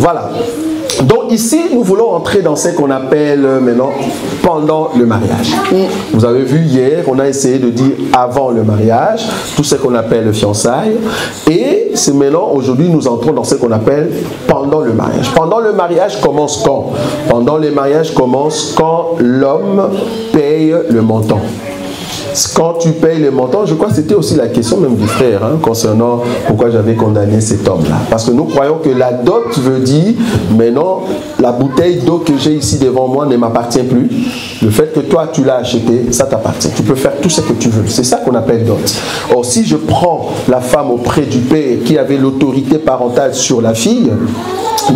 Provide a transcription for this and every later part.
Voilà. Donc ici, nous voulons entrer dans ce qu'on appelle maintenant pendant le mariage. Vous avez vu hier, on a essayé de dire avant le mariage, tout ce qu'on appelle le fiançailles. Et c'est maintenant, aujourd'hui, nous entrons dans ce qu'on appelle pendant le mariage. Pendant le mariage commence quand? Pendant le mariage commence quand l'homme paye le montant. Quand tu payes les montants, je crois que c'était aussi la question même du frère, concernant pourquoi j'avais condamné cet homme-là. Parce que nous croyons que la dot veut dire, maintenant, la bouteille d'eau que j'ai ici devant moi ne m'appartient plus. Le fait que toi, tu l'as acheté, ça t'appartient. Tu peux faire tout ce que tu veux. C'est ça qu'on appelle dot. Or, si je prends la femme auprès du père qui avait l'autorité parentale sur la fille,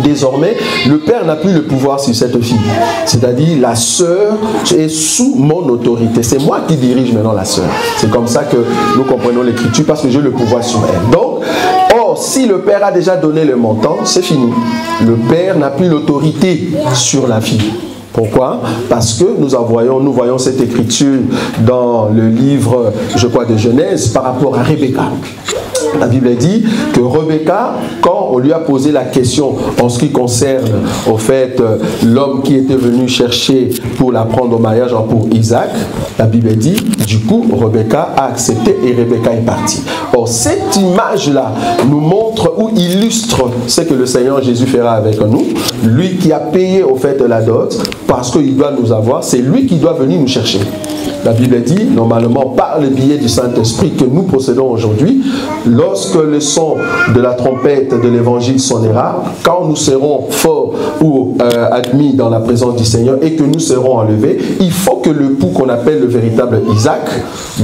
désormais, le père n'a plus le pouvoir sur cette fille. C'est-à-dire, la sœur est sous mon autorité. C'est moi qui dirige maintenant la sœur. C'est comme ça que nous comprenons l'écriture, parce que j'ai le pouvoir sur elle. Donc, or, si le père a déjà donné le montant, c'est fini. Le père n'a plus l'autorité sur la fille. Pourquoi? Parce que nous voyons cette écriture dans le livre, je crois, de Genèse par rapport à Rebecca. La Bible dit que Rebecca, quand on lui a posé la question en ce qui concerne au fait l'homme qui était venu chercher pour la prendre au mariage pour Isaac, la Bible dit, du coup, Rebecca a accepté et Rebecca est partie. Or, cette image-là nous montre ou illustre ce que le Seigneur Jésus fera avec nous. Lui qui a payé au fait la dot, parce qu'il doit nous avoir, c'est lui qui doit venir nous chercher. La Bible dit, normalement, par le biais du Saint-Esprit que nous possédons aujourd'hui, lorsque le son de la trompette de l'évangile sonnera, quand nous serons forts ou admis dans la présence du Seigneur et que nous serons enlevés, il faut que le pou qu'on appelle le véritable Isaac,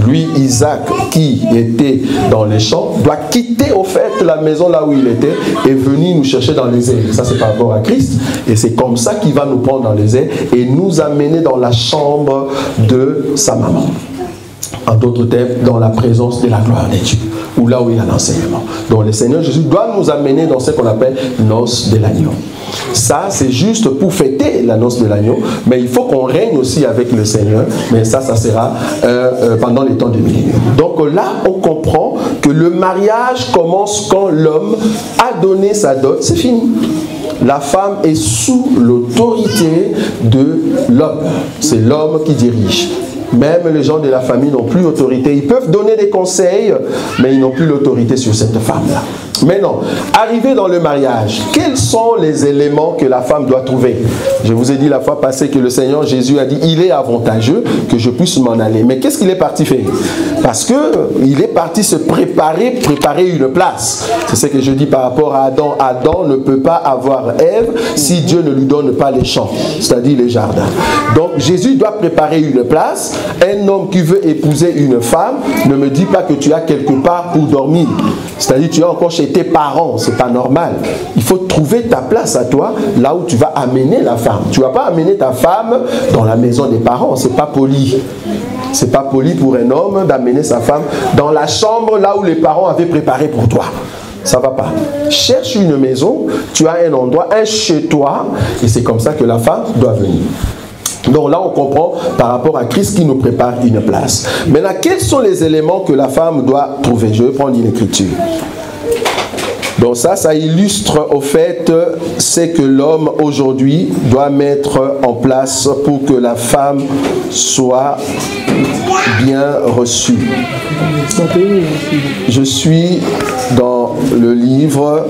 lui, Isaac, qui était dans les champs, doit quitter au fait la maison là où il était et venir nous chercher dans les airs. Ça, c'est par rapport à Christ. Et c'est comme ça qu'il va nous prendre dans les airs et nous amener dans la chambre de sa maman. En d'autres termes, dans la présence de la gloire de Dieu, ou là où il y a l'enseignement. Donc le Seigneur Jésus doit nous amener dans ce qu'on appelle noces de l'agneau. Ça, c'est juste pour fêter la noce de l'agneau, mais il faut qu'on règne aussi avec le Seigneur, mais ça sera pendant les temps de millénaire. Donc là, on comprend que le mariage commence quand l'homme a donné sa dot, c'est fini. La femme est sous l'autorité de l'homme. C'est l'homme qui dirige. Même les gens de la famille n'ont plus autorité. Ils peuvent donner des conseils, mais ils n'ont plus l'autorité sur cette femme-là. Maintenant, arrivé dans le mariage, quels sont les éléments que la femme doit trouver? Je vous ai dit la fois passée que le Seigneur Jésus a dit, il est avantageux que je puisse m'en aller. Mais qu'est-ce qu'il est parti faire? Parce qu'il est parti se préparer une place. C'est ce que je dis par rapport à Adam. Adam ne peut pas avoir Ève si Dieu ne lui donne pas les champs, c'est-à-dire les jardins. Donc Jésus doit préparer une place. Un homme qui veut épouser une femme, ne me dis pas que tu as quelque part pour dormir. C'est-à-dire tu es encore chez tes parents, c'est pas normal. Il faut trouver ta place à toi, là où tu vas amener la femme. Tu ne vas pas amener ta femme dans la maison des parents, c'est pas poli. C'est pas poli pour un homme d'amener sa femme dans la chambre là où les parents avaient préparé pour toi. Ça va pas. Cherche une maison, tu as un endroit, un chez toi, et c'est comme ça que la femme doit venir. Donc là, on comprend par rapport à Christ qui nous prépare une place. Maintenant, quels sont les éléments que la femme doit trouver? Je vais prendre une écriture. Donc ça illustre au fait ce que l'homme aujourd'hui doit mettre en place pour que la femme soit bien reçue. Je suis dans le livre...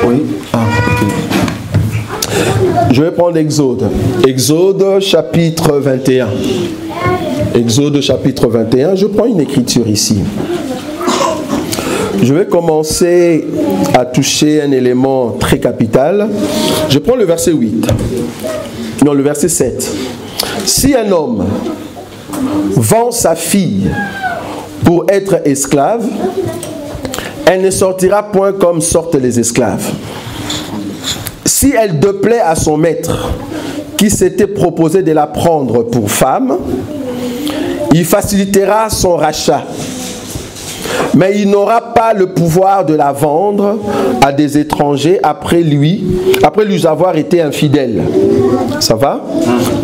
Oui. Je vais prendre Exode. Exode chapitre 21. Exode chapitre 21. Je prends une écriture ici. Je vais commencer à toucher un élément très capital. Je prends le verset 8. Non, le verset 7. Si un homme vend sa fille pour être esclave, elle ne sortira point comme sortent les esclaves. Si elle déplaît à son maître, qui s'était proposé de la prendre pour femme, il facilitera son rachat. mais il n'aura pas le pouvoir de la vendre à des étrangers après lui avoir été infidèle. Ça va?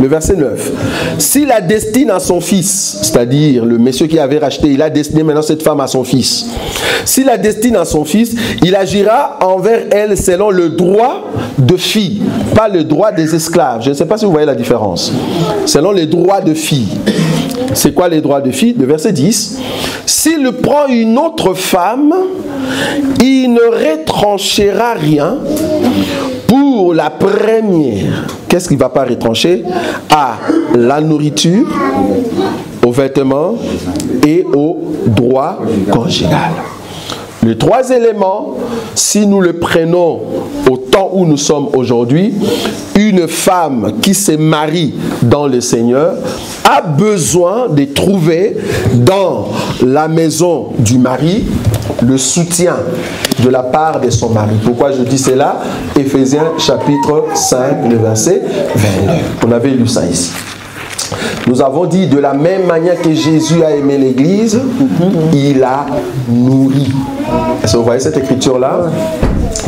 Le verset 9. S'il la destine à son fils, c'est-à-dire le monsieur qui avait racheté, il a destiné maintenant cette femme à son fils. S'il la destine à son fils, il agira envers elle selon le droit de fille, pas le droit des esclaves. Je ne sais pas si vous voyez la différence. Selon les droits de fille. C'est quoi les droits de fille? Le verset 10. S'il prend une autre femme, il ne retranchera rien pour la première. Qu'est-ce qu'il ne va pas retrancher? À la nourriture, aux vêtements et au droit conjugal. Les trois éléments, si nous le prenons au temps où nous sommes aujourd'hui, une femme qui se marie dans le Seigneur a besoin de trouver dans la maison du mari le soutien de la part de son mari. Pourquoi je dis cela? Éphésiens chapitre 5, le verset 22. On avait lu ça ici. Nous avons dit de la même manière que Jésus a aimé l'Église, il a nourri. Est-ce que vous voyez cette écriture-là?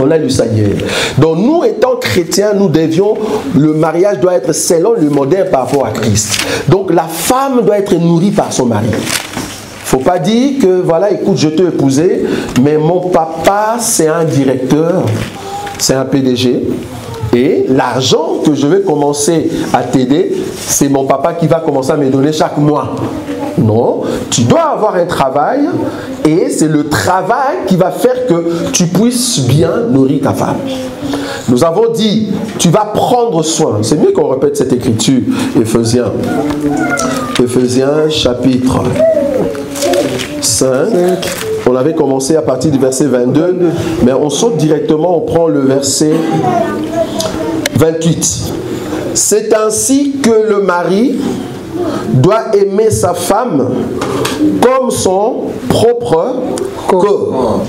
On a lu ça hier. Donc nous étant chrétiens, nous devions, le mariage doit être selon le modèle par rapport à Christ. Donc la femme doit être nourrie par son mari. Il ne faut pas dire que voilà, écoute, je t'ai épousé, mais mon papa c'est un directeur, c'est un PDG. Et l'argent que je vais commencer à t'aider, c'est mon papa qui va commencer à me donner chaque mois. Non, tu dois avoir un travail et c'est le travail qui va faire que tu puisses bien nourrir ta femme. Nous avons dit, tu vas prendre soin. C'est mieux qu'on répète cette écriture, Éphésiens. Éphésiens chapitre 5. On avait commencé à partir du verset 22, mais on saute directement, on prend le verset 28. C'est ainsi que le mari doit aimer sa femme comme son propre corps.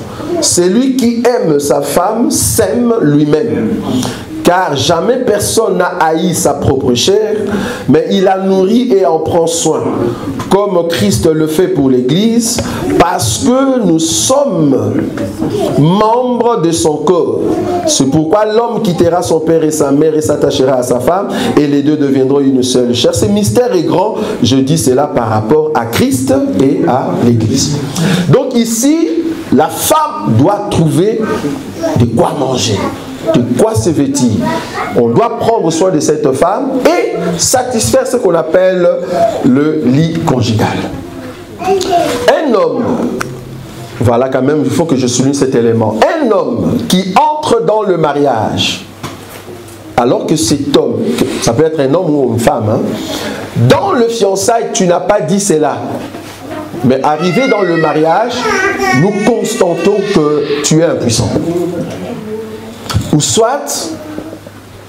Celui qui aime sa femme s'aime lui-même. Car jamais personne n'a haï sa propre chair, mais il la nourrit et en prend soin, comme Christ le fait pour l'Église, parce que nous sommes membres de son corps. C'est pourquoi l'homme quittera son père et sa mère et s'attachera à sa femme, et les deux deviendront une seule chair. Ce mystère est grand, je dis cela par rapport à Christ et à l'Église. Donc ici, la femme doit trouver de quoi manger, de quoi se vêtir. On doit prendre soin de cette femme et satisfaire ce qu'on appelle le lit conjugal. Un homme, voilà quand même, il faut que je souligne cet élément. Un homme qui entre dans le mariage, alors que cet homme, ça peut être un homme ou une femme, hein, dans le fiançailles, tu n'as pas dit cela. Mais arrivé dans le mariage, nous constatons que tu es impuissant. Ou soit,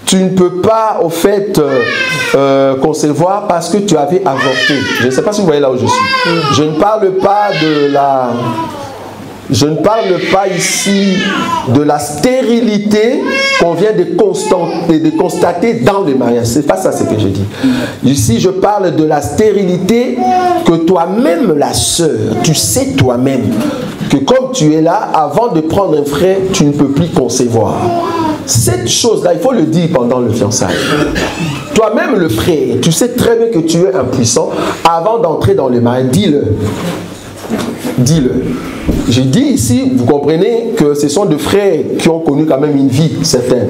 tu ne peux pas, au fait, concevoir parce que tu avais avorté. Je ne sais pas si vous voyez là où je suis. Je ne parle pas de la... Je ne parle pas ici de la stérilité qu'on vient de constater dans le mariage. Ce n'est pas ça ce que je dis. Ici, je parle de la stérilité que toi-même, la sœur, tu sais toi-même que comme tu es là, avant de prendre un frère, tu ne peux plus concevoir. Cette chose-là, il faut le dire pendant le fiançailles. Toi-même, le frère, tu sais très bien que tu es impuissant. Avant d'entrer dans le mariage, dis-le. Dis-le. J'ai dit ici, vous comprenez que ce sont des frères qui ont connu quand même une vie certaine.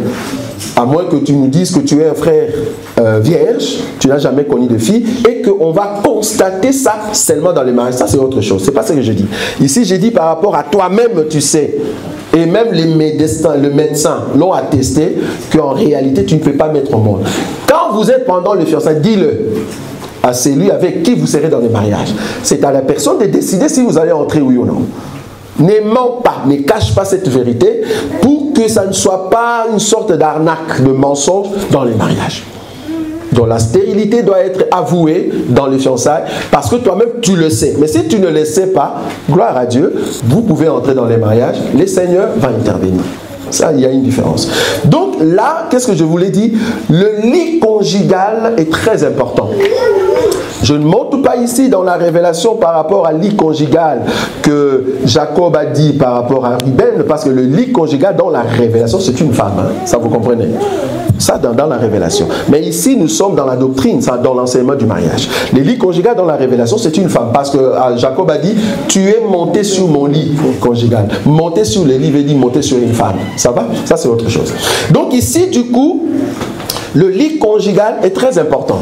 À moins que tu nous dises que tu es un frère vierge, tu n'as jamais connu de fille, et qu'on va constater ça seulement dans les mariages. Ça, c'est autre chose. C'est pas ce que je dis. Ici, j'ai dit par rapport à toi-même, tu sais. Et même les médecins l'ont attesté qu'en réalité, tu ne peux pas mettre au monde. Quand vous êtes pendant le fiançailles, dis-le à celui avec qui vous serez dans le mariage. C'est à la personne de décider si vous allez entrer oui ou non. Ne mens pas, ne cache pas cette vérité pour que ça ne soit pas une sorte d'arnaque, de mensonge dans les mariages. Donc la stérilité doit être avouée dans les fiançailles parce que toi-même tu le sais. Mais si tu ne le sais pas, gloire à Dieu, vous pouvez entrer dans les mariages, le Seigneur va intervenir. Ça, il y a une différence. Donc là, qu'est-ce que je voulais dire? Le lit conjugal est très important. Je ne monte pas ici dans la révélation par rapport à lit conjugal que Jacob a dit par rapport à Ruben, parce que le lit conjugal dans la révélation, c'est une femme. Hein? Ça, vous comprenez? Ça, dans la révélation. Mais ici, nous sommes dans la doctrine, ça, dans l'enseignement du mariage. Le lit conjugal dans la révélation, c'est une femme. Parce que Jacob a dit, tu es monté sur mon lit conjugal. Monter sur le lit veut dire monter sur une femme. Ça va? Ça, c'est autre chose. Donc ici, du coup, le lit conjugal est très important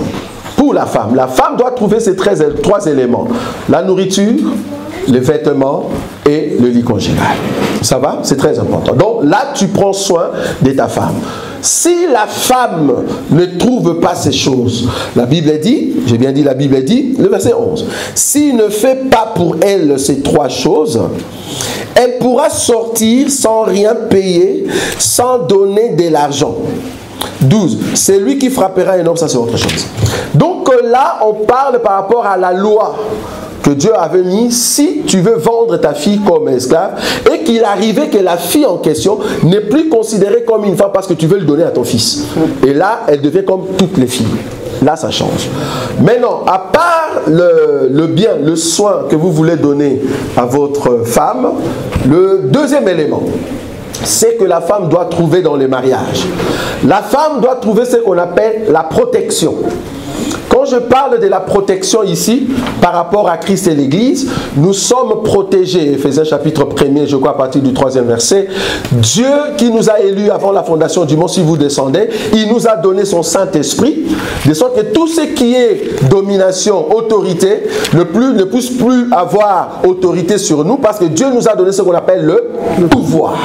pour la femme. La femme doit trouver ces trois éléments. La nourriture, les vêtements et le lit conjugal. Ça va? C'est très important. Donc là, tu prends soin de ta femme. Si la femme ne trouve pas ces choses, la Bible dit, j'ai bien dit la Bible dit, le verset 11, s'il ne fait pas pour elle ces trois choses, elle pourra sortir sans rien payer, sans donner de l'argent. 12. C'est lui qui frappera un homme, ça c'est autre chose. Donc là, on parle par rapport à la loi que Dieu avait mis, si tu veux vendre ta fille comme esclave, et qu'il arrivait que la fille en question n'est plus considérée comme une femme parce que tu veux le donner à ton fils. Et là, elle devient comme toutes les filles. Là, ça change. Maintenant, à part le bien, le soin que vous voulez donner à votre femme, le deuxième élément, c'est que la femme doit trouver dans les mariages. La femme doit trouver ce qu'on appelle la protection. Quand je parle de la protection ici, par rapport à Christ et l'Église, nous sommes protégés. Éphésiens chapitre 1er, je crois à partir du 3e verset. Dieu qui nous a élus avant la fondation du monde, si vous descendez, il nous a donné son Saint-Esprit, de sorte que tout ce qui est domination, autorité, ne puisse plus avoir autorité sur nous, parce que Dieu nous a donné ce qu'on appelle le pouvoir.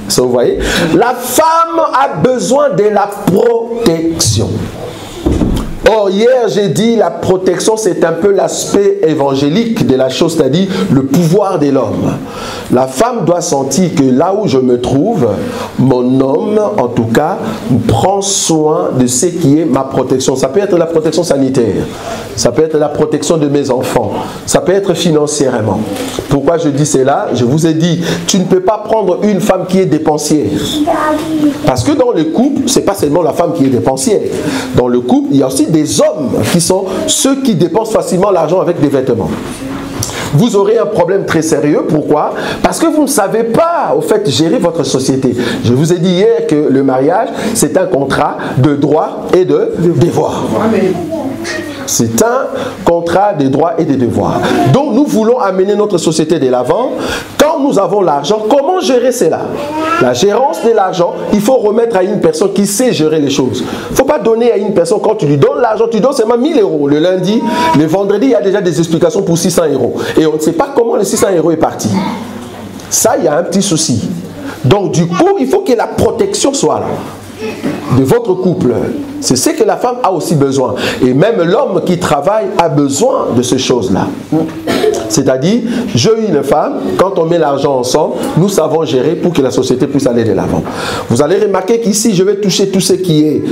Ça, vous voyez? La femme a besoin de la protection. Or, hier, j'ai dit la protection, c'est un peu l'aspect évangélique de la chose, c'est-à-dire le pouvoir de l'homme. La femme doit sentir que là où je me trouve, mon homme, en tout cas, prend soin de ce qui est ma protection. Ça peut être la protection sanitaire, ça peut être la protection de mes enfants, ça peut être financièrement. Pourquoi je dis cela? Je vous ai dit, tu ne peux pas prendre une femme qui est dépensière. Parce que dans le couple, ce n'est pas seulement la femme qui est dépensière. Dans le couple, il y a aussi des hommes qui sont ceux qui dépensent facilement l'argent avec des vêtements. Vous aurez un problème très sérieux. Pourquoi? Parce que vous ne savez pas, au fait, gérer votre société. Je vous ai dit hier que le mariage, c'est un contrat de droits et de devoirs. C'est un contrat de droits et de devoirs. Donc nous voulons amener notre société de l'avant. Quand nous avons l'argent, comment gérer cela? La gérance de l'argent, il faut remettre à une personne qui sait gérer les choses. Il ne faut pas donner à une personne, quand tu lui donnes l'argent, tu donnes seulement 1000 euros. Le lundi, le vendredi, il y a déjà des explications pour 600 euros. Et on ne sait pas comment les 600 euros est parti. Ça, il y a un petit souci. Donc du coup, il faut que la protection soit là de votre couple. C'est ce que la femme a aussi besoin. Et même l'homme qui travaille a besoin de ces choses-là. C'est-à-dire, je et une femme, quand on met l'argent ensemble, nous savons gérer pour que la société puisse aller de l'avant. Vous allez remarquer qu'ici, je vais toucher tout ce qui est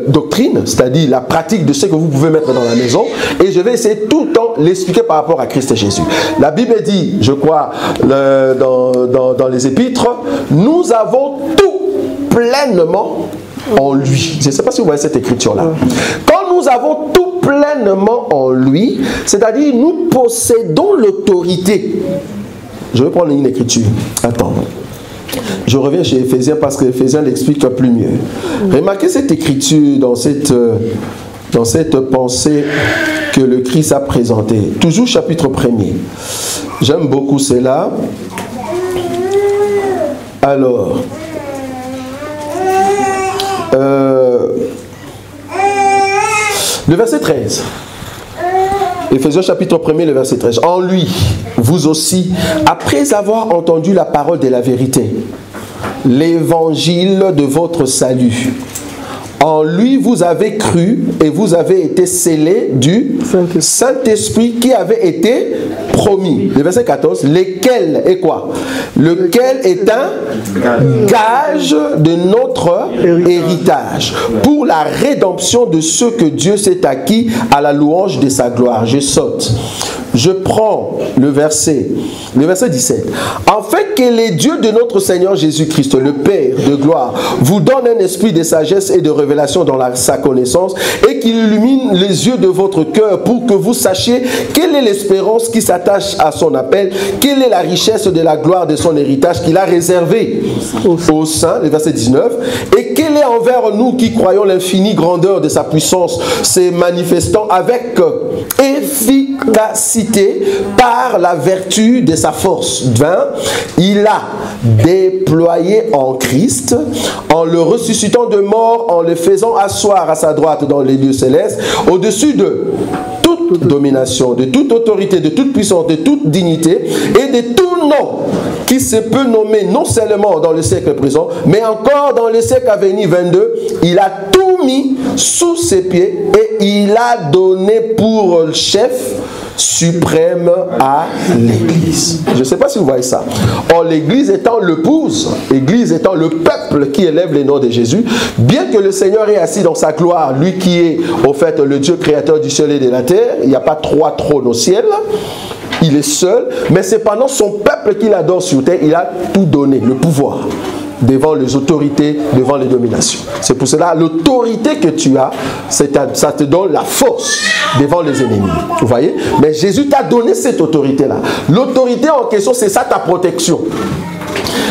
doctrine, c'est-à-dire la pratique de ce que vous pouvez mettre dans la maison, et je vais essayer tout le temps l'expliquer par rapport à Christ et Jésus. La Bible dit, je crois, dans les épîtres, nous avons tout pleinement en lui. Je ne sais pas si vous voyez cette écriture-là. Quand nous avons tout pleinement en lui, c'est-à-dire nous possédons l'autorité. Je vais prendre une écriture. Attends. Je reviens chez Éphésiens parce que Éphésiens l'explique plus mieux. Remarquez cette écriture dans cette pensée que le Christ a présentée. Toujours chapitre 1er. J'aime beaucoup cela. Alors... le verset 13. Éphésiens chapitre 1er, le verset 13. En lui, vous aussi, après avoir entendu la parole de la vérité, l'évangile de votre salut, en lui vous avez cru et vous avez été scellés du Saint-Esprit qui avait été promis. Le verset 14, lesquels est quoi? Lequel est un gage de notre héritage pour la rédemption de ceux que Dieu s'est acquis à la louange de sa gloire. Je saute. Je prends le verset 17. Afin que les dieux de notre Seigneur Jésus-Christ, le Père de gloire, vous donne un esprit de sagesse et de révélation dans sa connaissance et qu'il illumine les yeux de votre cœur pour que vous sachiez quelle est l'espérance qui s'attache à son appel, quelle est la richesse de la gloire de son héritage qu'il a réservé aux saints, le verset 19, et quelle est envers nous qui croyons l'infinie grandeur de sa puissance, se manifestant avec efficacité par la vertu de sa force. 20. Il a déployé en Christ, en le ressuscitant de mort, en le faisant asseoir à sa droite dans les lieux célestes, au-dessus de toute domination, de toute autorité, de toute puissance, de toute dignité et de tout nom qui se peut nommer non seulement dans le siècle présent, mais encore dans le siècle à venir. 22. Il a tout mis sous ses pieds et il a donné pour chef suprême à l'Église. Je ne sais pas si vous voyez ça. Or, l'Église étant l'épouse, l'Église étant le peuple qui élève les noms de Jésus, bien que le Seigneur est assis dans sa gloire, lui qui est au fait le Dieu créateur du ciel et de la terre, il n'y a pas trois trônes au ciel, il est seul, mais c'est pendant son peuple qu'il adore sur terre, il a tout donné, le pouvoir, devant les autorités, devant les dominations. C'est pour cela, l'autorité que tu as, ça te donne la force devant les ennemis. Vous voyez? Mais Jésus t'a donné cette autorité-là. L'autorité en question, c'est ça ta protection.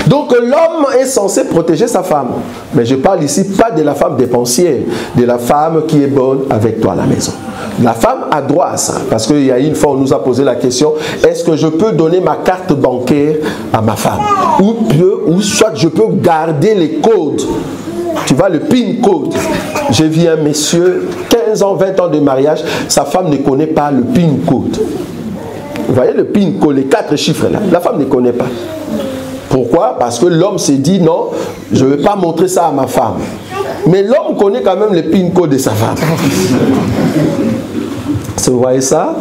Donc l'homme est censé protéger sa femme. Mais je parle ici pas de la femme dépensière, de la femme qui est bonne avec toi à la maison. La femme a droit à ça. Parce qu'il y a une fois, on nous a posé la question, est-ce que je peux donner ma carte bancaire à ma femme? Ou soit je peux garder les codes. Tu vois, le PIN code. J'ai vu un monsieur, 15 ans, 20 ans de mariage, sa femme ne connaît pas le PIN code. Vous voyez le PIN code, les 4 chiffres là, la femme ne connaît pas. Pourquoi? Parce que l'homme s'est dit non, je ne vais pas montrer ça à ma femme. Mais l'homme connaît quand même le PIN code de sa femme. Vous voyez ça?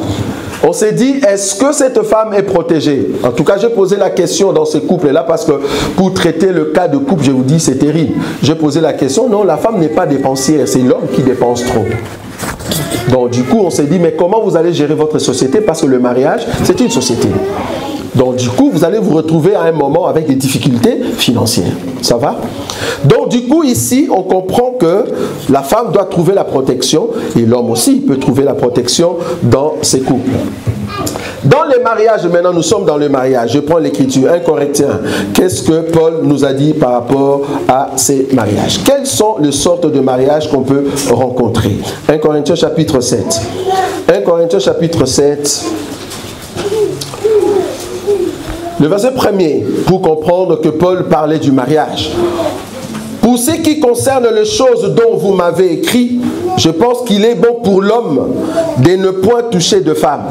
On s'est dit, est-ce que cette femme est protégée? En tout cas, j'ai posé la question dans ce couple-là parce que pour traiter le cas de couple, je vous dis, c'est terrible. J'ai posé la question, non, la femme n'est pas dépensière, c'est l'homme qui dépense trop. Donc du coup, on s'est dit, mais comment vous allez gérer votre société? Parce que le mariage, c'est une société. Donc du coup, vous allez vous retrouver à un moment avec des difficultés financières. Ça va? Donc du coup, ici, on comprend que la femme doit trouver la protection et l'homme aussi peut trouver la protection dans ses couples. Dans les mariages, maintenant nous sommes dans le mariage. Je prends l'écriture, 1 Corinthiens. Qu'est-ce que Paul nous a dit par rapport à ces mariages? Quelles sont les sortes de mariages qu'on peut rencontrer? 1 Corinthiens chapitre 7. 1 Corinthiens chapitre 7. Le verset 1er, pour comprendre que Paul parlait du mariage. Pour ce qui concerne les choses dont vous m'avez écrit, je pense qu'il est bon pour l'homme de ne point toucher de femme.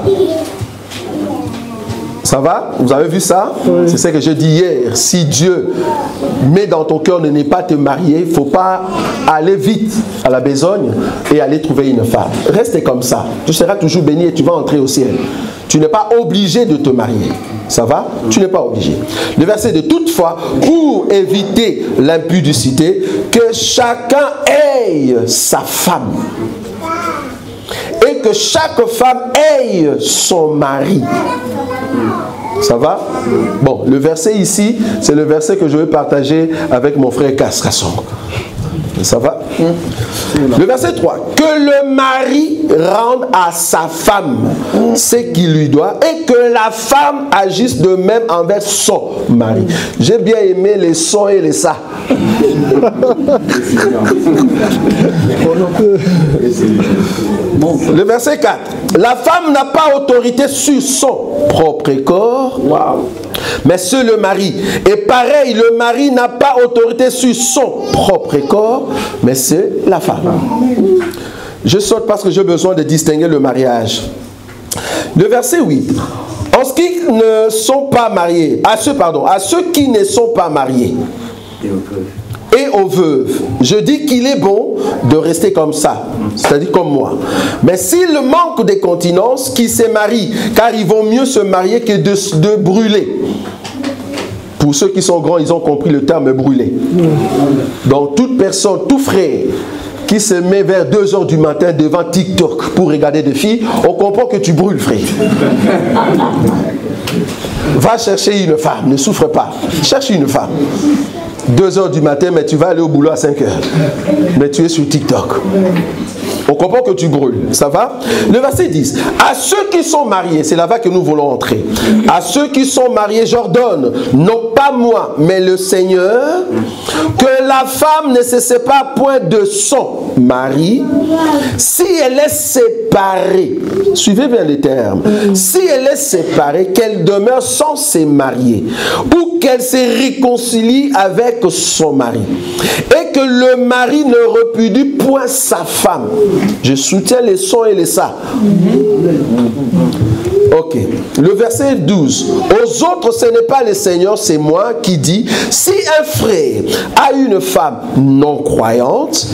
Ça va? Vous avez vu ça? Oui. C'est ce que je dis hier. Si Dieu met dans ton cœur de ne pas te marier, il ne faut pas aller vite à la besogne et aller trouver une femme. Reste comme ça. Tu seras toujours béni et tu vas entrer au ciel. Tu n'es pas obligé de te marier. Ça va? Tu n'es pas obligé. Le verset de toutefois, pour éviter l'impudicité, que chacun ait sa femme. Et que chaque femme ait son mari. Ça va? Bon, le verset ici, c'est le verset que je vais partager avec mon frère Cascasson. Ça va? Le verset 3. Que le mari rende à sa femme ce qu'il lui doit et que la femme agisse de même envers son mari. J'ai bien aimé les sons et les ça. Le verset 4. La femme n'a pas autorité sur son propre corps, mais sur le mari. Et pareil, le mari n'a pas autorité sur son propre corps, mais c'est la femme. Je saute parce que j'ai besoin de distinguer le mariage. Le verset 8. En ce qui ne sont pas mariés, à ceux qui ne sont pas mariés. et aux veuves. Je dis qu'il est bon de rester comme ça, c'est-à-dire comme moi. Mais s'il manque de continence, qu'il se marie, car il vaut mieux se marier que de brûler. Pour ceux qui sont grands, ils ont compris le terme brûler. Donc toute personne, tout frère qui se met vers 2 h du matin devant TikTok pour regarder des filles, on comprend que tu brûles, frère. Va chercher une femme, ne souffre pas. Cherche une femme. 2 h du matin, mais tu vas aller au boulot à 5 h. Mais tu es sur TikTok. On comprend que tu brûles. Ça va? Le verset 10. À ceux qui sont mariés, c'est là-bas que nous voulons entrer. À ceux qui sont mariés, j'ordonne, non pas moi, mais le Seigneur, que la femme ne se sépare point de son mari si elle est séparée. Suivez bien les termes. Si elle est séparée, qu'elle demeure sans se marier, ou qu'elle se réconcilie avec son mari, et que le mari ne repudie point sa femme. Je soutiens les sons et les ça. Ok. Le verset 12. Aux autres, ce n'est pas le Seigneur, c'est moi qui dis, si un frère a une femme non croyante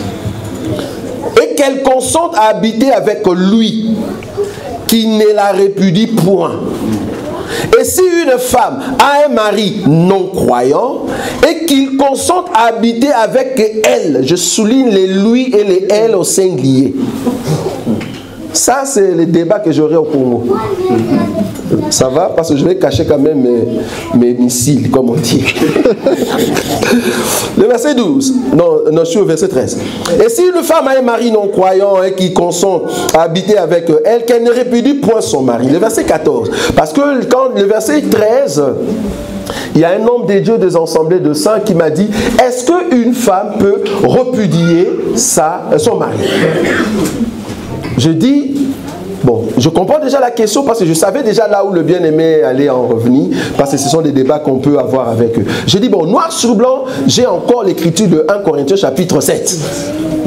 et qu'elle consente à habiter avec lui, qui ne la répudie point. Et si une femme a un mari non croyant et qu'il consente à habiter avec elle, je souligne les lui et les elle au singulier. Ça, c'est le débat que j'aurai au Congo. Ça va? Parce que je vais cacher quand même mes missiles, comme on dit. Le verset 12. Non, je suis au verset 13. Et si une femme a un mari non croyant et qui consent à habiter avec elle, qu'elle ne répudie point son mari. Le verset 14. Parce que quand le verset 13... il y a un homme des dieux des assemblées de saints qui m'a dit, est-ce qu'une femme peut repudier son mari? Je dis, bon, je comprends déjà la question parce que je savais déjà là où le bien-aimé allait en revenir, parce que ce sont des débats qu'on peut avoir avec eux. Je dis, bon, noir sur blanc, j'ai encore l'écriture de 1 Corinthiens chapitre 7.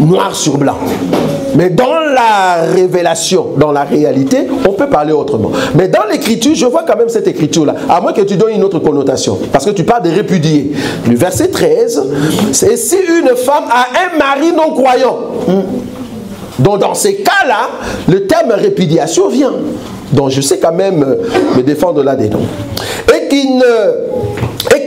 Noir sur blanc. Mais dans la révélation, dans la réalité, on peut parler autrement. Mais dans l'écriture, je vois quand même cette écriture-là, à moins que tu donnes une autre connotation, parce que tu parles de répudier. Le verset 13, c'est si une femme a un mari non croyant. Donc dans ces cas-là, le terme répudiation vient. Donc je sais quand même me défendre là-dedans. Et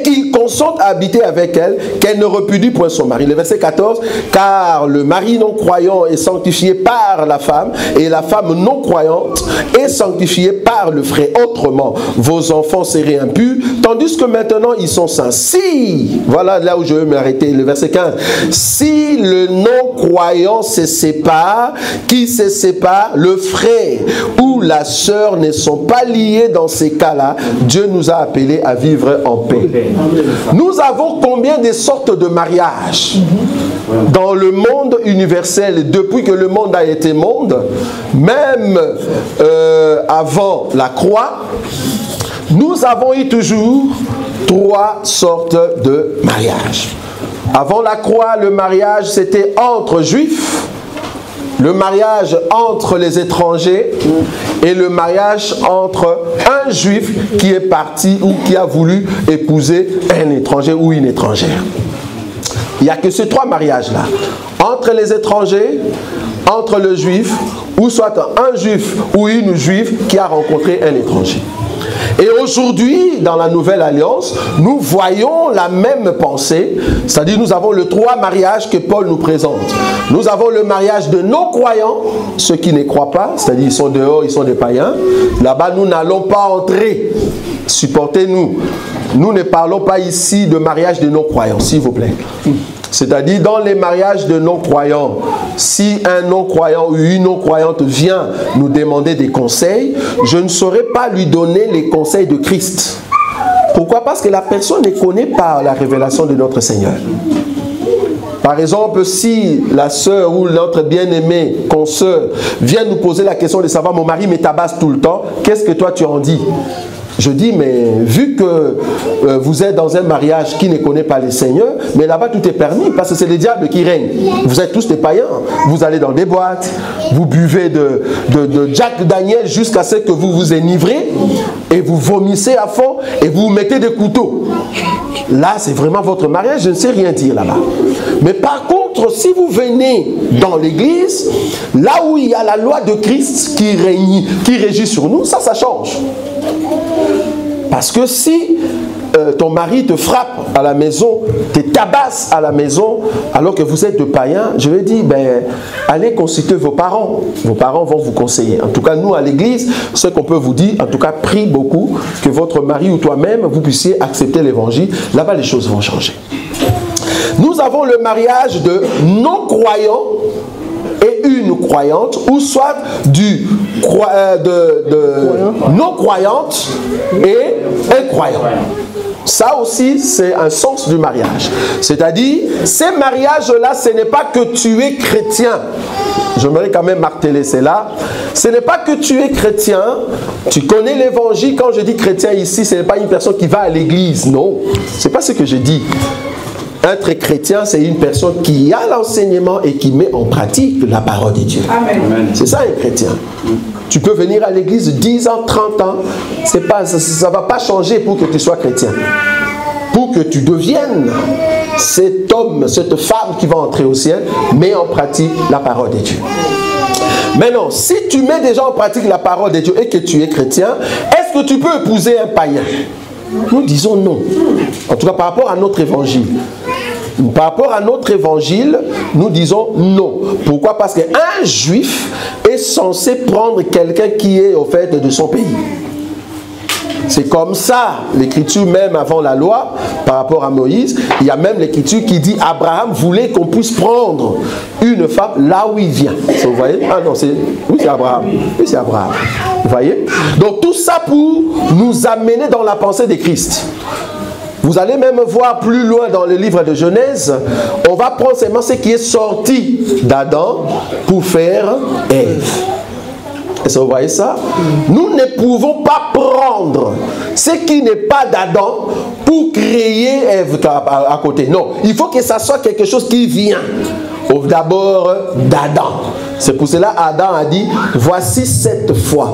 qu'il consente à habiter avec elle, qu'elle ne repudie point son mari. Le verset 14, car le mari non croyant est sanctifié par la femme, et la femme non croyante est sanctifiée par le frère. Autrement, vos enfants seraient impurs, tandis que maintenant ils sont saints. Si, voilà là où je veux m'arrêter, le verset 15, si le non croyant se sépare, qui se sépare? Le frère ou la sœur ne sont pas liés dans ces cas-là. Dieu nous a appelés à vivre en paix. Nous avons combien de sortes de mariages dans le monde universel depuis que le monde a été monde, même avant la croix? Nous avons eu toujours 3 sortes de mariages. Avant la croix, le mariage c'était entre juifs, le mariage entre les étrangers et le mariage entre un juif qui est parti ou qui a voulu épouser un étranger ou une étrangère. Il n'y a que ces 3 mariages-là. Entre les étrangers, entre le juif, ou soit un juif ou une juive qui a rencontré un étranger. Et aujourd'hui, dans la Nouvelle Alliance, nous voyons la même pensée, c'est-à-dire nous avons le 3 mariages que Paul nous présente. Nous avons le mariage de non-croyants, ceux qui ne croient pas, c'est-à-dire ils sont dehors, ils sont des païens. Là-bas, nous n'allons pas entrer. Supportez-nous. Nous ne parlons pas ici de mariage de non-croyants, s'il vous plaît. C'est-à-dire dans les mariages de non-croyants, si un non-croyant ou une non-croyante vient nous demander des conseils, je ne saurais pas lui donner les conseils de Christ. Pourquoi? Parce que la personne ne connaît pas la révélation de notre Seigneur. Par exemple, si la sœur ou notre bien-aimé consoeur vient nous poser la question de savoir mon mari me tabasse tout le temps, qu'est-ce que toi tu en dis? Je dis, mais vu que vous êtes dans un mariage qui ne connaît pas le Seigneur, mais là-bas tout est permis, parce que c'est le diable qui règne. Vous êtes tous des païens. Vous allez dans des boîtes, vous buvez de Jack Daniel jusqu'à ce que vous vous enivrez, et vous vomissez à fond, et vous mettez des couteaux. Là, c'est vraiment votre mariage, je ne sais rien dire là-bas. Mais par contre, si vous venez dans l'église, là où il y a la loi de Christ qui régit sur nous, ça change. Parce que si ton mari te frappe à la maison, te tabasse à la maison, alors que vous êtes de païens, je vais dire, allez consulter vos parents. Vos parents vont vous conseiller. En tout cas, nous, à l'église, ce qu'on peut vous dire, en tout cas, prie beaucoup que votre mari ou toi-même, vous puissiez accepter l'évangile. Là-bas, les choses vont changer. Nous avons le mariage de non-croyants et une croyante, ou soit de non-croyante et un croyant. Ça aussi, c'est un sens du mariage. C'est-à-dire, ces mariages-là, ce n'est pas que tu es chrétien. J'aimerais quand même marteler cela. Ce n'est pas que tu es chrétien, tu connais l'évangile. Quand je dis chrétien ici, ce n'est pas une personne qui va à l'église. Non, ce n'est pas ce que je dis. Être chrétien, c'est une personne qui a l'enseignement et qui met en pratique la parole de Dieu. Amen. C'est ça un chrétien. Tu peux venir à l'église 10 ans, 30 ans, ça ne va pas changer pour que tu sois chrétien. Pour que tu deviennes cet homme, cette femme qui va entrer au ciel, mets en pratique la parole de Dieu. Maintenant, si tu mets déjà en pratique la parole de Dieu et que tu es chrétien, est-ce que tu peux épouser un païen? Nous disons non. En tout cas, par rapport à notre évangile. Par rapport à notre évangile, nous disons non. Pourquoi? Parce qu'un juif est censé prendre quelqu'un qui est au fait de son pays. C'est comme ça, l'écriture même avant la loi, par rapport à Moïse, il y a même l'écriture qui dit Abraham voulait qu'on puisse prendre une femme là où il vient. Vous voyez? Ah non, c'est Abraham. Oui, c'est Abraham. Vous voyez? Donc tout ça pour nous amener dans la pensée de Christ. Vous allez même voir plus loin dans le livre de Genèse, on va prendre seulement ce qui est sorti d'Adam pour faire Ève. Est-ce que vous voyez ça? Nous ne pouvons pas prendre ce qui n'est pas d'Adam pour créer Ève à côté. Non, il faut que ça soit quelque chose qui vient d'abord d'Adam. C'est pour cela Adam a dit, voici cette fois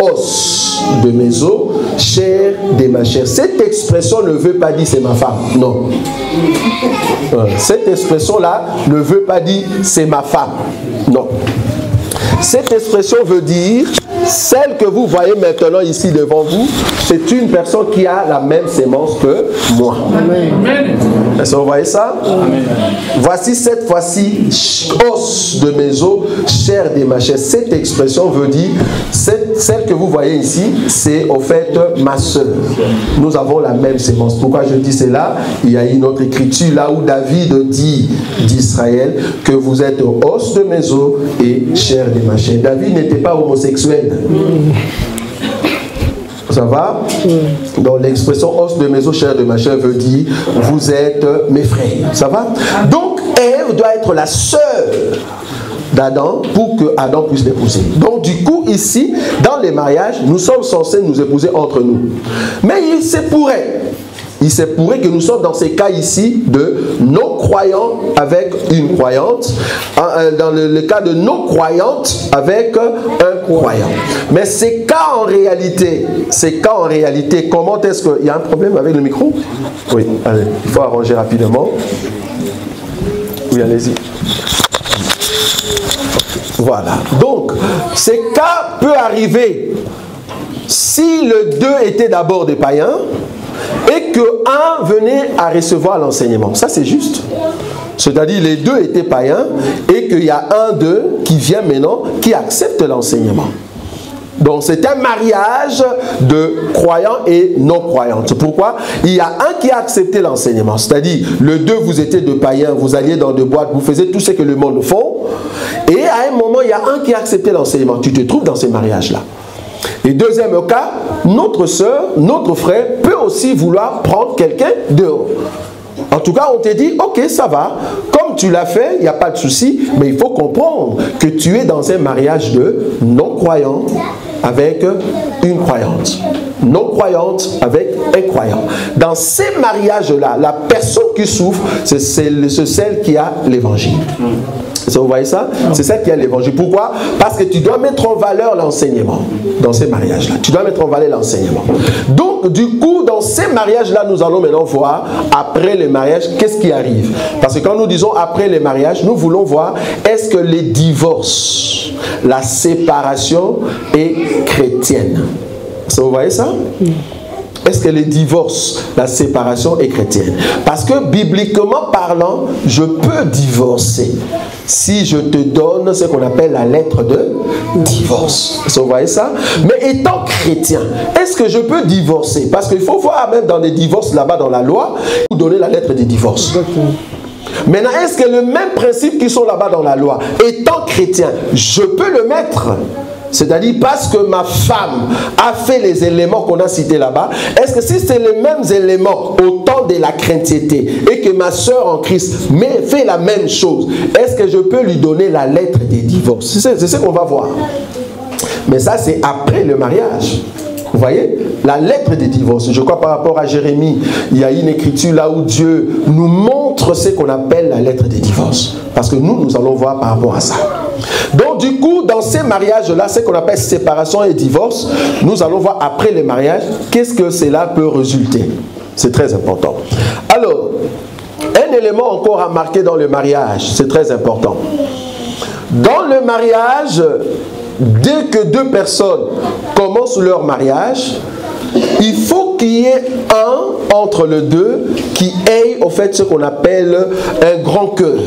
os de mes os, chair de ma chair. Cette expression ne veut pas dire c'est ma femme. Non. Cette expression-là ne veut pas dire c'est ma femme. Non. Cette expression veut dire, celle que vous voyez maintenant ici devant vous, c'est une personne qui a la même sémence que moi. Amen. Est-ce que vous voyez ça? Amen. Voici cette fois-ci, os de mes os, chair de ma chair. Cette expression veut dire, celle que vous voyez ici, c'est au fait ma soeur. Nous avons la même sémence. Pourquoi je dis cela? Il y a une autre écriture là où David dit d'Israël que vous êtes os de mes os et chair de ma chair. David n'était pas homosexuel. Ça va? Donc l'expression os de mes os, chair de ma chair veut dire vous êtes mes frères. Ça va? Donc Ève doit être la sœur d'Adam pour que Adam puisse l'épouser. Donc du coup ici, dans les mariages, nous sommes censés nous épouser entre nous. Mais il se pourrait que nous sommes dans ces cas ici de non-croyants avec une croyante, dans le cas de non-croyante avec un croyant. Mais ces cas en réalité, comment est-ce que... Il y a un problème avec le micro? Oui, allez, il faut arranger rapidement. Oui, allez-y. Voilà. Donc, ces cas peuvent arriver si le deux était d'abord des païens, et qu'un venait à recevoir l'enseignement. Ça, c'est juste. C'est-à-dire, les deux étaient païens et qu'il y a un d'eux qui vient maintenant, qui accepte l'enseignement. Donc, c'est un mariage de croyants et non-croyants. C'est pourquoi il y a un qui a accepté l'enseignement. C'est-à-dire, le deux, vous étiez de païens, vous alliez dans des boîtes, vous faisiez tout ce que le monde fait. Et à un moment, il y a un qui a accepté l'enseignement. Tu te trouves dans ces mariages-là. Et deuxième cas, notre soeur, notre frère peut aussi vouloir prendre quelqu'un dehors. En tout cas, on te dit, ok, ça va, comme tu l'as fait, il n'y a pas de souci, mais il faut comprendre que tu es dans un mariage de non-croyants avec une croyante. non-croyante avec un croyant. Dans ces mariages-là, la personne qui souffre, c'est celle qui a l'évangile. Vous voyez ça? C'est celle qui a l'évangile. Pourquoi? Parce que tu dois mettre en valeur l'enseignement dans ces mariages-là. Tu dois mettre en valeur l'enseignement. Donc, du coup, dans ces mariages-là, nous allons maintenant voir, après le mariage, qu'est-ce qui arrive? Parce que quand nous disons après le mariage, nous voulons voir, est-ce que les divorces, la séparation est chrétienne? Vous voyez ça? Est-ce que les divorces, la séparation est chrétienne? Parce que bibliquement parlant, je peux divorcer si je te donne ce qu'on appelle la lettre de divorce. Vous voyez ça? Mais étant chrétien, est-ce que je peux divorcer? Parce qu'il faut voir même dans les divorces là-bas dans la loi, vous donnez la lettre de divorce. Maintenant, est-ce que le même principe qui sont là-bas dans la loi, étant chrétien, je peux le mettre? C'est-à-dire parce que ma femme a fait les éléments qu'on a cités là-bas, est-ce que si c'est les mêmes éléments au temps de la chrétienté et que ma soeur en Christ fait la même chose, est-ce que je peux lui donner la lettre des divorces? C'est ce qu'on va voir. Mais ça, c'est après le mariage. Vous voyez, la lettre des divorces. Je crois par rapport à Jérémie, il y a une écriture là où Dieu nous montre ce qu'on appelle la lettre des divorces. Parce que nous allons voir par rapport à ça. Donc du coup, dans ces mariages-là, ce qu'on appelle séparation et divorce, nous allons voir après le mariage, qu'est-ce que cela peut résulter. C'est très important. Alors, un élément encore à marquer dans le mariage, c'est très important. Dans le mariage, dès que deux personnes commencent leur mariage, il faut qu'il y ait un entre les deux qui ait au fait ce qu'on appelle un grand cœur.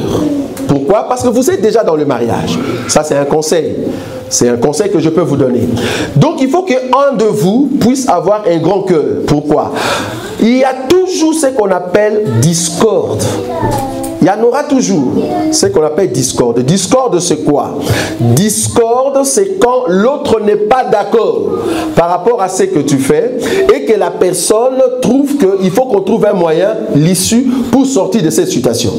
Pourquoi? Parce que vous êtes déjà dans le mariage. Ça, c'est un conseil. C'est un conseil que je peux vous donner. Donc, il faut qu'un de vous puisse avoir un grand cœur. Pourquoi? Il y a toujours ce qu'on appelle discorde. Il y en aura toujours ce qu'on appelle discorde. Discorde, c'est quoi? Discorde, c'est quand l'autre n'est pas d'accord par rapport à ce que tu fais et que la personne trouve qu'il faut qu'on trouve un moyen, l'issue, pour sortir de cette situation.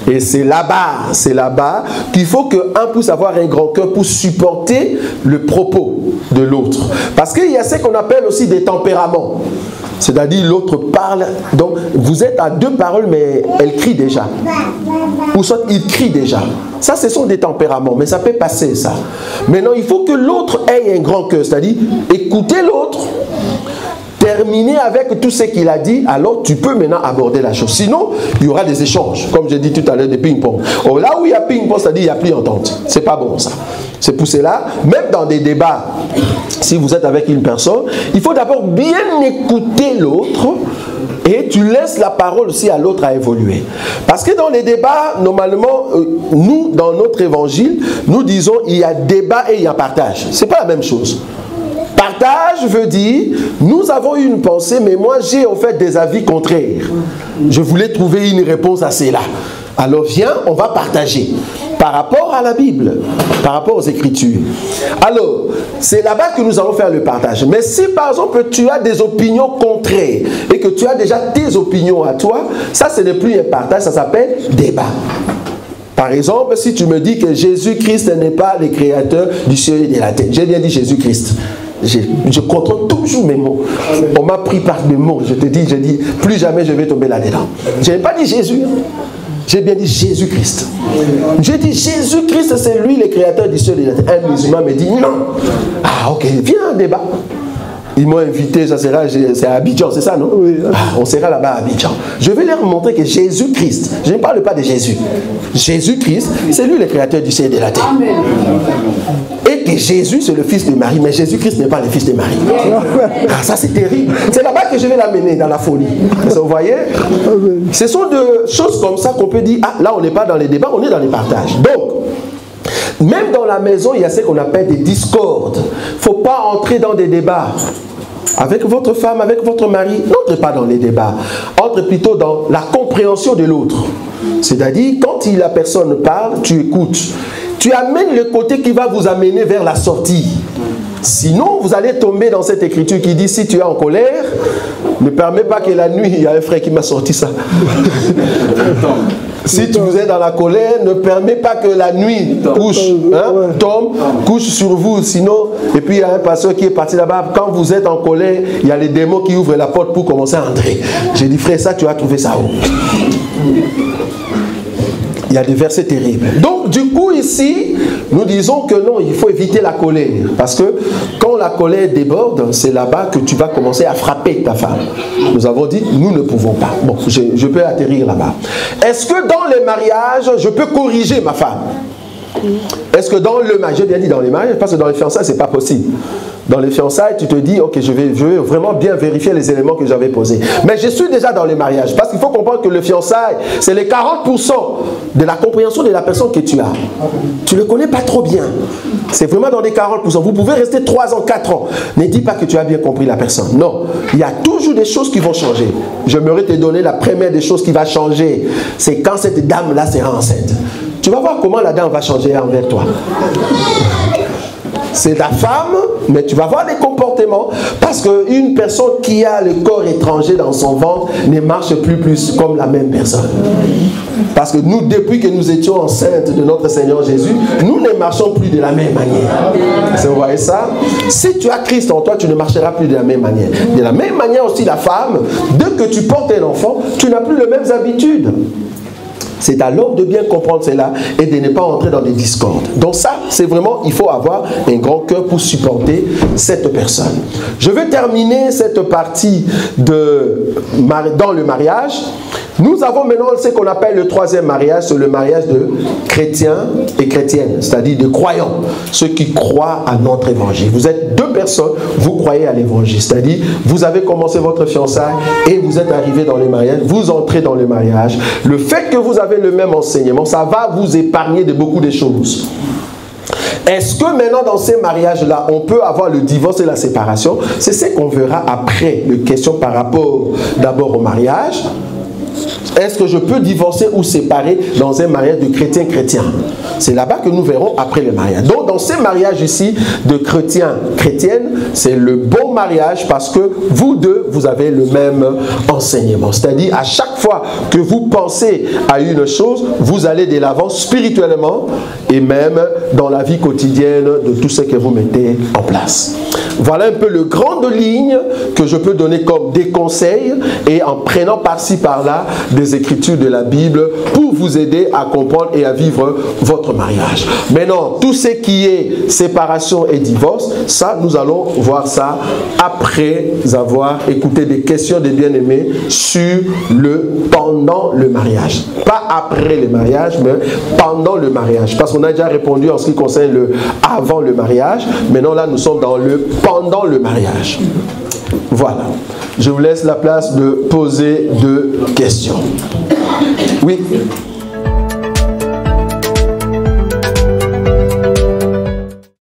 Et c'est là-bas qu'il faut qu'un puisse avoir un grand cœur pour supporter le propos de l'autre. Parce qu'il y a ce qu'on appelle aussi des tempéraments. C'est-à-dire l'autre parle, donc vous êtes à deux paroles mais elle crie déjà. Ou soit il crie déjà. Ça, ce sont des tempéraments, mais ça peut passer ça. Maintenant, il faut que l'autre ait un grand cœur, c'est-à-dire écouter l'autre, terminer avec tout ce qu'il a dit, alors tu peux maintenant aborder la chose. Sinon, il y aura des échanges, comme j'ai dit tout à l'heure, des ping-pong. Or, là où il y a ping-pong, c'est-à-dire il n'y a plus entente. C'est pas bon ça. C'est pour cela, même dans des débats, si vous êtes avec une personne, il faut d'abord bien écouter l'autre et tu laisses la parole aussi à l'autre à évoluer. Parce que dans les débats, normalement, nous, dans notre évangile, nous disons il y a débat et il y a partage. C'est pas la même chose. Partage veut dire, nous avons eu une pensée, mais moi j'ai en fait des avis contraires. Je voulais trouver une réponse à cela. Alors viens, on va partager par rapport à la Bible, par rapport aux Écritures. Alors, c'est là-bas que nous allons faire le partage. Mais si par exemple tu as des opinions contraires et que tu as déjà tes opinions à toi, ça ce n'est plus un partage, ça s'appelle débat. Par exemple, si tu me dis que Jésus-Christ n'est pas le créateur du ciel et de la terre, j'ai bien dit Jésus-Christ. Je contrôle toujours mes mots. On m'a pris par mes mots. Je dis, plus jamais je vais tomber là-dedans. Je n'ai pas dit Jésus. J'ai bien dit Jésus-Christ. J'ai dit Jésus-Christ, c'est lui le créateur du ciel et de la terre. Un musulman me dit non. Ah ok, viens un débat. Ils m'ont invité, ça sera, c'est à Abidjan, c'est ça, non? Oui. Ah, on sera là-bas à Abidjan. Je vais leur montrer que Jésus-Christ, je ne parle pas de Jésus. Jésus-Christ, c'est lui le créateur du ciel et de la terre. Amen. Et que Jésus, c'est le fils de Marie, mais Jésus-Christ n'est pas le fils de Marie. Ah, ça c'est terrible. C'est là-bas que je vais l'amener, dans la folie. Vous voyez? Ce sont des choses comme ça qu'on peut dire, ah, là on n'est pas dans les débats, on est dans les partages. Donc, même dans la maison, il y a ce qu'on appelle des discordes. Il ne faut pas entrer dans des débats. Avec votre femme, avec votre mari, n'entrez pas dans les débats. Entre plutôt dans la compréhension de l'autre. C'est-à-dire, quand la personne parle, tu écoutes. Tu amènes le côté qui va vous amener vers la sortie. Sinon, vous allez tomber dans cette écriture qui dit, si tu es en colère, ne permets pas que la nuit, il y a un frère qui m'a sorti ça. Si tu vous êtes dans la colère, ne permets pas que la nuit couche sur vous. Sinon, et puis il y a un pasteur qui est parti là-bas. Quand vous êtes en colère, il y a les démons qui ouvrent la porte pour commencer à entrer. J'ai dit, frère, ça, tu vas trouver ça où? Il y a des versets terribles. Donc, du coup, ici, nous disons que non, il faut éviter la colère. Parce que quand la colère déborde, c'est là-bas que tu vas commencer à frapper ta femme. Nous avons dit, nous ne pouvons pas. Bon, je peux atterrir là-bas. Est-ce que dans les mariages, je peux corriger ma femme? Est-ce que dans le mariage, j'ai bien dit dans les mariages, parce que dans les fiançailles, ce n'est pas possible. Dans les fiançailles, tu te dis, ok, je vais vraiment bien vérifier les éléments que j'avais posés. Mais je suis déjà dans les mariages. Parce qu'il faut comprendre que le fiançailles, c'est les 40% de la compréhension de la personne que tu as. Tu ne le connais pas trop bien. C'est vraiment dans les 40%. Vous pouvez rester 3 ans, 4 ans. Ne dis pas que tu as bien compris la personne. Non. Il y a toujours des choses qui vont changer. J'aimerais te donner la première des choses qui va changer. C'est quand cette dame-là sera enceinte. Tu vas voir comment la dame va changer envers toi. C'est ta femme, mais tu vas voir des comportements. Parce qu'une personne qui a le corps étranger dans son ventre ne marche plus comme la même personne. Parce que nous, depuis que nous étions enceintes de notre Seigneur Jésus, nous ne marchons plus de la même manière. Vous voyez ça? Si tu as Christ en toi, tu ne marcheras plus de la même manière. De la même manière aussi, la femme, dès que tu portes un enfant, tu n'as plus les mêmes habitudes. C'est à l'homme de bien comprendre cela et de ne pas entrer dans des discordes. Donc ça, c'est vraiment, il faut avoir un grand cœur pour supporter cette personne. Je vais terminer cette partie dans le mariage. Nous avons maintenant ce qu'on appelle le troisième mariage, c'est le mariage de chrétiens et chrétiennes, c'est-à-dire de croyants, ceux qui croient à notre évangile. Vous êtes deux personnes, vous croyez à l'évangile, c'est-à-dire vous avez commencé votre fiançailles et vous êtes arrivé dans le mariage, vous entrez dans le mariage. Le fait que vous avez le même enseignement, ça va vous épargner de beaucoup de choses. Est-ce que maintenant dans ces mariages-là, on peut avoir le divorce et la séparation? C'est ce qu'on verra après, les questions par rapport d'abord au mariage. Est-ce que je peux divorcer ou séparer dans un mariage de chrétien-chrétien? C'est là-bas que nous verrons après le mariage. Donc, dans ces mariages ici de chrétiens-chrétiennes, c'est le bon mariage parce que vous deux, vous avez le même enseignement. C'est-à-dire, à chaque fois que vous pensez à une chose, vous allez de l'avant spirituellement et même dans la vie quotidienne de tout ce que vous mettez en place. Voilà un peu le grande ligne que je peux donner comme des conseils et en prenant par-ci par-là des écritures de la Bible pour vous aider à comprendre et à vivre votre mariage. Maintenant, tout ce qui est séparation et divorce, ça, nous allons voir ça après avoir écouté des questions des bien-aimés sur pendant le mariage. Pas après le mariage, mais pendant le mariage. Parce qu'on a déjà répondu en ce qui concerne le avant le mariage. Maintenant, là, nous sommes dans le pendant le mariage. Voilà. Je vous laisse la place de poser deux questions. Oui.